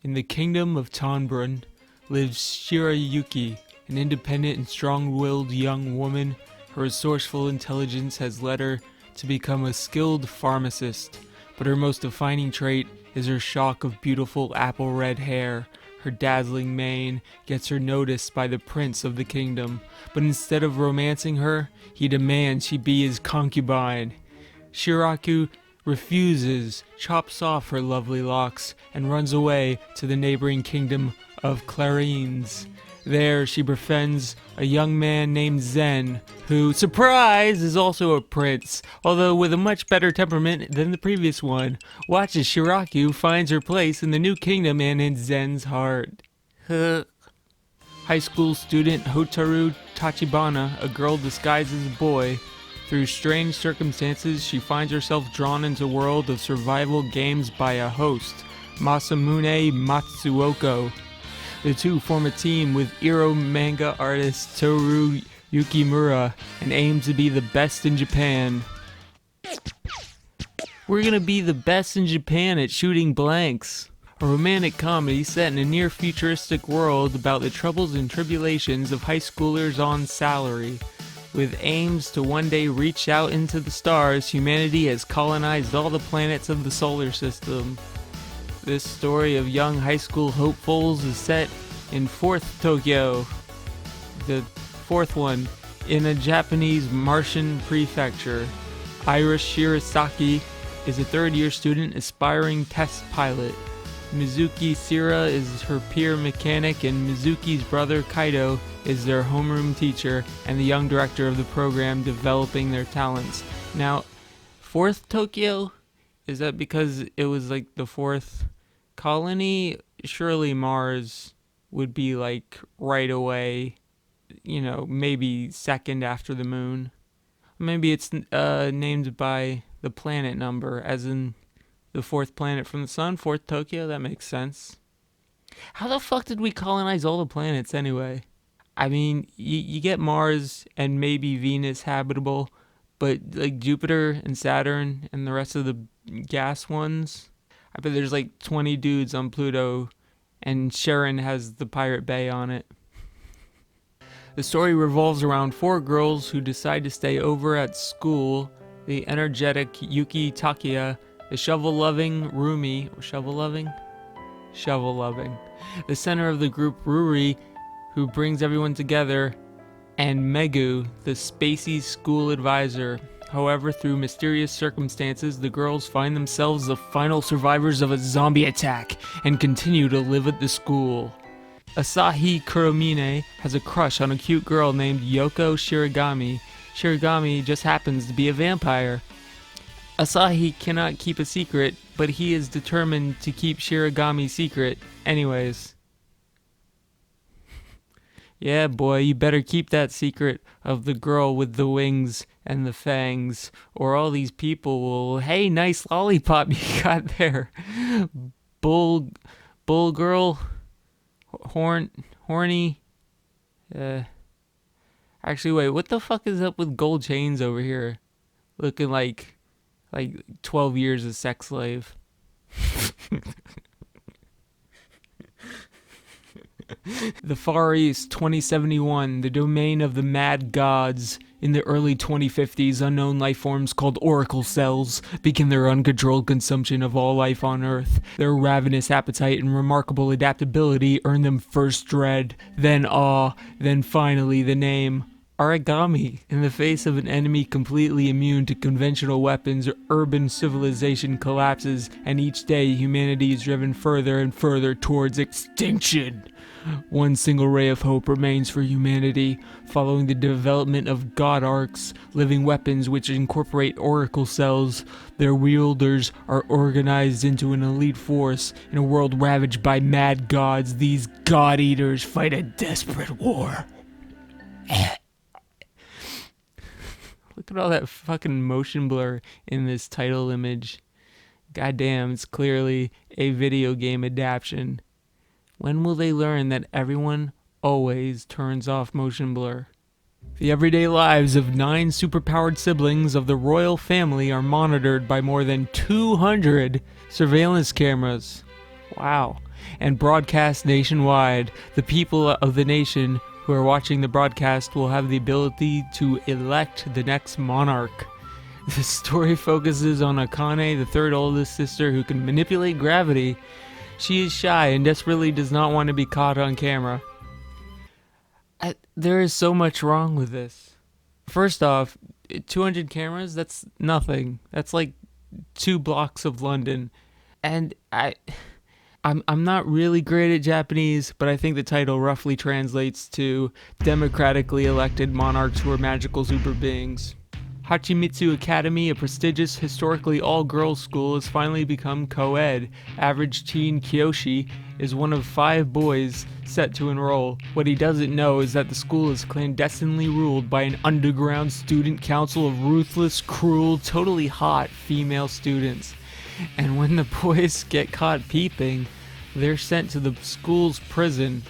In the kingdom of Tonbrun lives Shirayuki, an independent and strong-willed young woman. Her resourceful intelligence has led her to become a skilled pharmacist, but her most defining trait is her shock of beautiful apple-red hair. Her dazzling mane gets her noticed by the prince of the kingdom, but instead of romancing her, he demands she be his concubine. Shiraku refuses, chops off her lovely locks, and runs away to the neighboring kingdom of Clarines. There she befriends a young man named Zen, who, surprise, is also a prince, although with a much better temperament than the previous one. Watch as Shiraku finds her place in the new kingdom and in Zens Heart. High school student Hotaru Tachibana, a girl disguised as a boy. Through strange circumstances, she finds herself drawn into a world of survival games by a host, Masamune Matsuoko. The two form a team with Iro manga artist Toru Yukimura and aim to be the best in Japan. We're gonna be the best in Japan at shooting blanks. A romantic comedy set in a near-futuristic world about the troubles and tribulations of high schoolers on salary. With aims to one day reach out into the stars, humanity has colonized all the planets of the solar system. This story of young high school hopefuls is set in 4th Tokyo, the 4th one, in a Japanese Martian prefecture. Iris Shirasaki is a 3rd-year student aspiring test pilot. Mizuki Sira is her peer mechanic, and Mizuki's brother Kaido is their homeroom teacher and the young director of the program developing their talents. Now, 4th Tokyo? Is that because it was like the 4th colony? Surely Mars would be like right away, maybe second after the moon. Maybe it's named by the planet number, as in the 4th planet from the sun, 4th Tokyo. That makes sense. How the fuck did we colonize all the planets anyway? I mean, you get Mars and maybe Venus habitable, but like Jupiter and Saturn and the rest of the gas ones, I bet there's like 20 dudes on Pluto, and Sharon has the Pirate Bay on it. The story revolves around 4 girls who decide to stay over at school: the energetic Yuki Takia, the shovel-loving Rumi, shovel-loving, the center of the group Ruri, who brings everyone together, and Megu, the spacey school advisor. However, through mysterious circumstances, the girls find themselves the final survivors of a zombie attack and continue to live at the school. Asahi Kuromine has a crush on a cute girl named Yoko Shirogami. Shirogami just happens to be a vampire. Asahi cannot keep a secret, but he is determined to keep Shirogami's secret anyways. Yeah, boy, you better keep that secret of the girl with the wings and the fangs, or all these people will, hey, nice lollipop you got there. Bull girl, horny. Actually, wait, what the fuck is up with gold chains over here? Looking like 12 years a sex slave. The Far East 2071, the domain of the mad gods. In the early 2050s, unknown life forms called oracle cells begin their uncontrolled consumption of all life on Earth. Their ravenous appetite and remarkable adaptability earn them first dread, then awe, then finally the name Origami. In the face of an enemy completely immune to conventional weapons, urban civilization collapses, and each day humanity is driven further and further towards extinction. One single ray of hope remains for humanity, following the development of God Arcs, living weapons which incorporate oracle cells. Their wielders are organized into an elite force. In a world ravaged by mad gods, these God-eaters fight a desperate war. Look at all that fucking motion blur in this title image. Goddamn, it's clearly a video game adaptation. When will they learn that everyone always turns off motion blur? The everyday lives of 9 superpowered siblings of the royal family are monitored by more than 200 surveillance cameras. Wow. and broadcast nationwide. The people of the nation who are watching the broadcast will have the ability to elect the next monarch. The story focuses on Akane, the third oldest sister who can manipulate gravity. She is shy and desperately does not want to be caught on camera. There is so much wrong with this. First off, 200 cameras, that's nothing. That's like 2 blocks of London. And I'm not really great at Japanese, but I think the title roughly translates to democratically elected monarchs who are magical super beings. Hachimitsu Academy, a prestigious, historically all-girls school, has finally become co-ed. Average teen Kiyoshi is one of 5 boys set to enroll. What he doesn't know is that the school is clandestinely ruled by an underground student council of ruthless, cruel, totally hot female students. And when the boys get caught peeping, they're sent to the school's prison,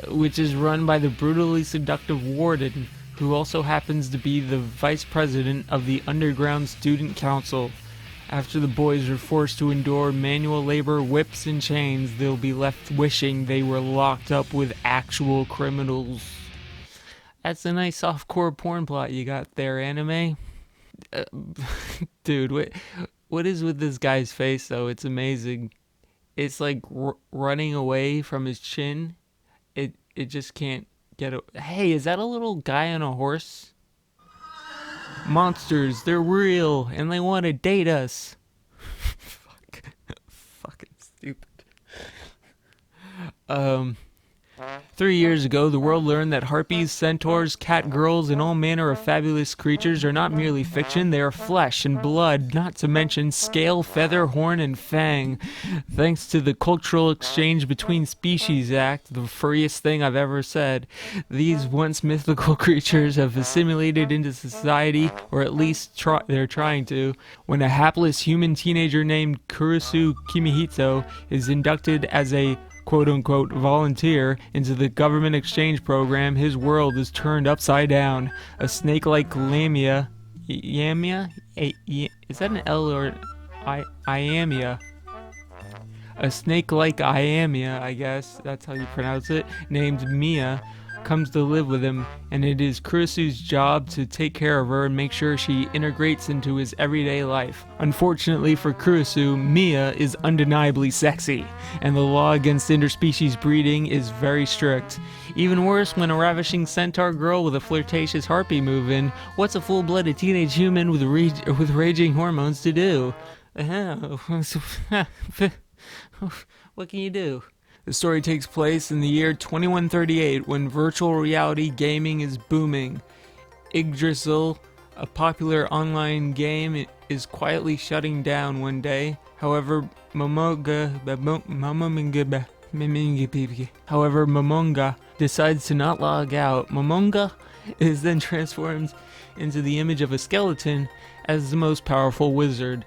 which is run by the brutally seductive warden, who also happens to be the vice president of the underground student council. After the boys are forced to endure manual labor, whips, and chains, they'll be left wishing they were locked up with actual criminals. That's a nice softcore porn plot you got there, anime. Dude, what is with this guy's face, though? It's amazing. It's like running away from his chin. It just can't get it. Hey, is that a little guy on a horse? Monsters, they're real, and they want to date us. Fucking stupid. 3 years ago, the world learned that harpies, centaurs, cat girls, and all manner of fabulous creatures are not merely fiction, they are flesh and blood, not to mention scale, feather, horn, and fang. Thanks to the Cultural Exchange Between Species Act, the furriest thing I've ever said, these once mythical creatures have assimilated into society, or at least they're trying to. When a hapless human teenager named Kurusu Kimihito is inducted as a quote-unquote volunteer into the government exchange program, his world is turned upside down. A snake-like lamia, is that an L or iamia? A snake-like iamia, I guess that's how you pronounce it, named Mia, comes to live with him, and it is Kurisu's job to take care of her and make sure she integrates into his everyday life. Unfortunately for Kurisu, Mia is undeniably sexy, and the law against interspecies breeding is very strict. Even worse, when a ravishing centaur girl with a flirtatious harpy move in, what's a full-blooded teenage human with raging hormones to do? What can you do? The story takes place in the year 2138 when virtual reality gaming is booming. Yggdrasil, a popular online game, is quietly shutting down one day. However, Momonga decides to not log out. Momonga is then transformed into the image of a skeleton as the most powerful wizard.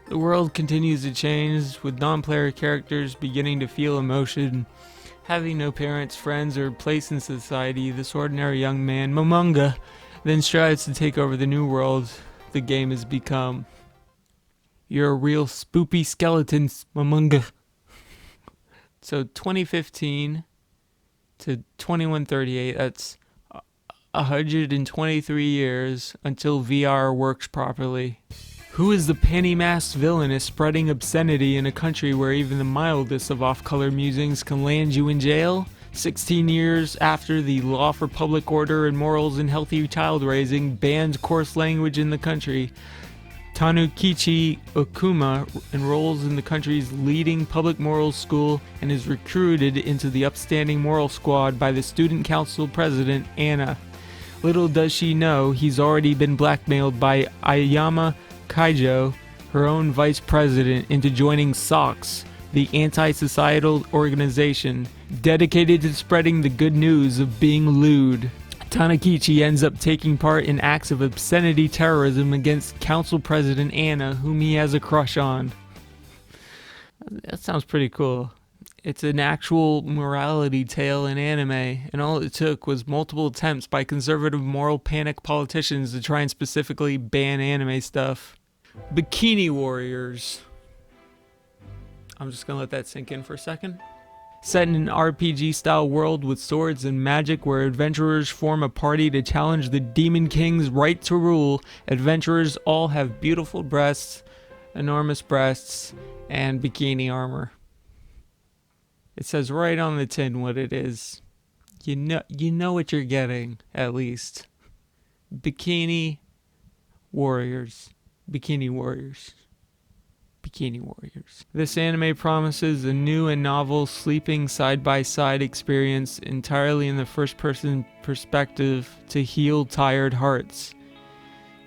The world continues to change, with non-player characters beginning to feel emotion. Having no parents, friends, or place in society, this ordinary young man, Momonga, then strives to take over the new world the game has become. You're a real spoopy skeleton, Momonga. So 2015 to 2138, that's 123 years until VR works properly. Who is the penny-masked villainess spreading obscenity in a country where even the mildest of off-color musings can land you in jail? 16 years after the law for public order and morals and healthy child raising banned coarse language in the country, Tanukichi Okuma enrolls in the country's leading public morals school and is recruited into the upstanding moral squad by the student council president, Anna. Little does she know he's already been blackmailed by Ayama Kaijo, her own vice president, into joining SOX, the anti-societal organization dedicated to spreading the good news of being lewd. Tanakichi ends up taking part in acts of obscenity terrorism against council president Anna, whom he has a crush on. That sounds pretty cool. It's an actual morality tale in anime, and all it took was multiple attempts by conservative moral panic politicians to try and specifically ban anime stuff. Bikini Warriors. I'm just gonna let that sink in for a second. Set in an RPG-style world with swords and magic where adventurers form a party to challenge the Demon King's right to rule, adventurers all have beautiful breasts, enormous breasts, and bikini armor. It says right on the tin what it is. You know what you're getting, at least. Bikini Warriors. Bikini Warriors. Bikini Warriors. This anime promises a new and novel sleeping side-by-side experience entirely in the first-person perspective to heal tired hearts.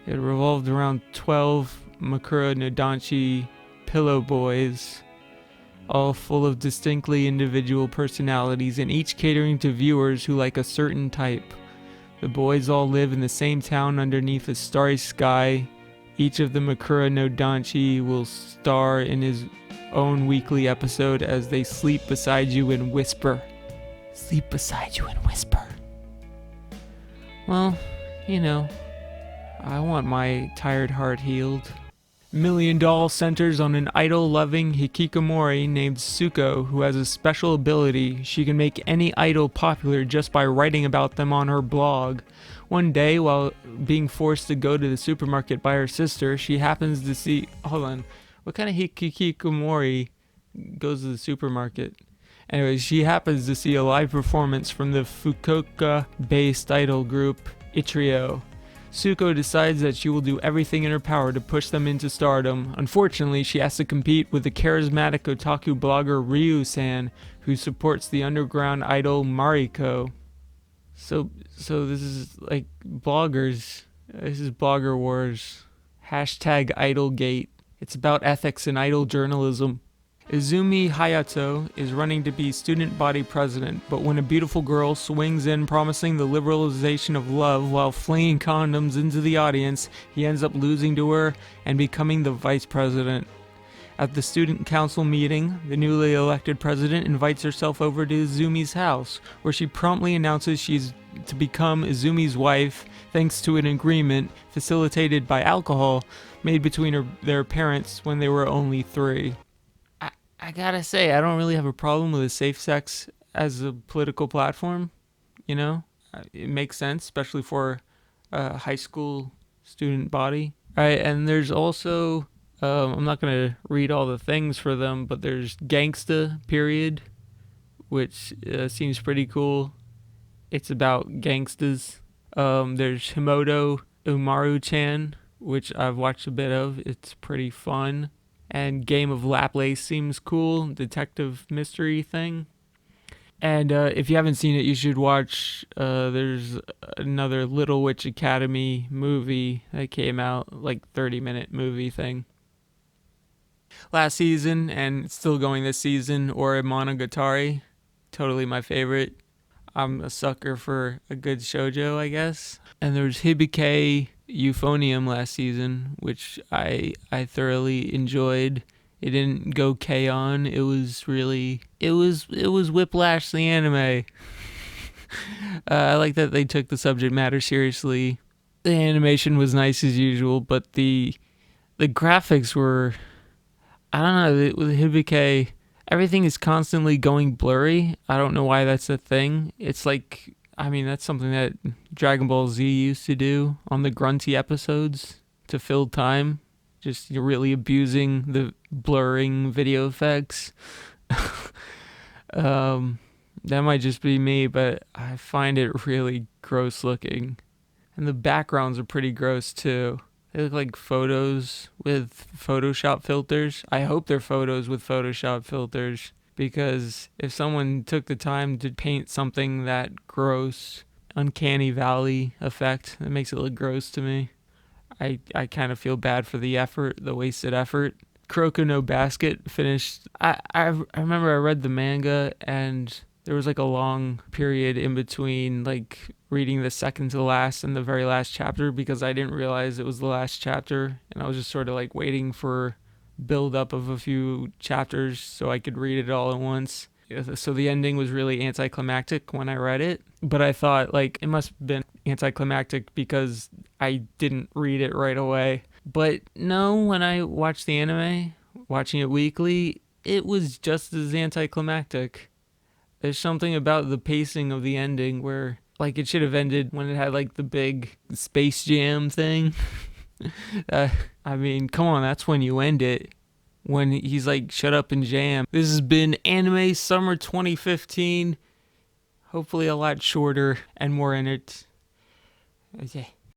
It revolved around 12 Makura no Danchi pillow boys, all full of distinctly individual personalities and each catering to viewers who like a certain type. The boys all live in the same town underneath a starry sky. Each of the Makura no Danchi will star in his own weekly episode as they sleep beside you and whisper. Sleep beside you and whisper. Well, you know, I want my tired heart healed. Million Doll centers on an idol-loving hikikomori named Tsuko who has a special ability. She can make any idol popular just by writing about them on her blog. One day, while being forced to go to the supermarket by her sister, she happens to see... Hold on. What kind of hikikomori goes to the supermarket? Anyways, she happens to see a live performance from the Fukuoka-based idol group Itrio. Tsuko decides that she will do everything in her power to push them into stardom. Unfortunately, she has to compete with the charismatic otaku blogger Ryu-san, who supports the underground idol Mariko. So this is like bloggers. This is Blogger Wars. Hashtag Idolgate. It's about ethics and idol journalism. Izumi Hayato is running to be student body president, but when a beautiful girl swings in promising the liberalization of love while flinging condoms into the audience, he ends up losing to her and becoming the vice president. At the student council meeting, the newly elected president invites herself over to Izumi's house, where she promptly announces she's to become Izumi's wife thanks to an agreement, facilitated by alcohol, made between their parents when they were only 3. I gotta say, I don't really have a problem with safe sex as a political platform, you know? It makes sense, especially for a high school student body. Alright, and there's also... I'm not going to read all the things for them, but there's Gangsta, period, which seems pretty cool. It's about gangstas. There's Himoto Umaru-chan, which I've watched a bit of. It's pretty fun. And Game of Laplace seems cool, detective mystery thing. And if you haven't seen it, you should watch. There's another Little Witch Academy movie that came out, like 30-minute movie thing. Last season, and still going this season, Ore Monogatari. Totally my favorite. I'm a sucker for a good shoujo, I guess. And there's Hibike Euphonium last season, which I thoroughly enjoyed. It didn't go K-on! It was really... It was Whiplash the anime. I like that they took the subject matter seriously. The animation was nice as usual, but the graphics were... I don't know, with Hibike, everything is constantly going blurry. I don't know why that's a thing. It's like, I mean, that's something that Dragon Ball Z used to do on the grunty episodes to fill time. Just you're really abusing the blurring video effects. That might just be me, but I find it really gross looking. And the backgrounds are pretty gross too. They look like photos with Photoshop filters. I hope they're photos with Photoshop filters, because if someone took the time to paint something that gross, uncanny valley effect, that makes it look gross to me. I kind of feel bad for the effort, the wasted effort. Kuroko no Basket finished. I remember I read the manga and there was like a long period in between like reading the second to last and the very last chapter, because I didn't realize it was the last chapter, and I was just sort of like waiting for build up of a few chapters so I could read it all at once. So the ending was really anticlimactic when I read it, but I thought like it must have been anticlimactic because I didn't read it right away. But no, when I watched the anime, watching it weekly, it was just as anticlimactic. There's something about the pacing of the ending where, like, it should have ended when it had, like, the big Space Jam thing. I mean, come on, that's when you end it. When he's like, shut up and jam. This has been Anime Summer 2015. Hopefully a lot shorter and more in it. Okay.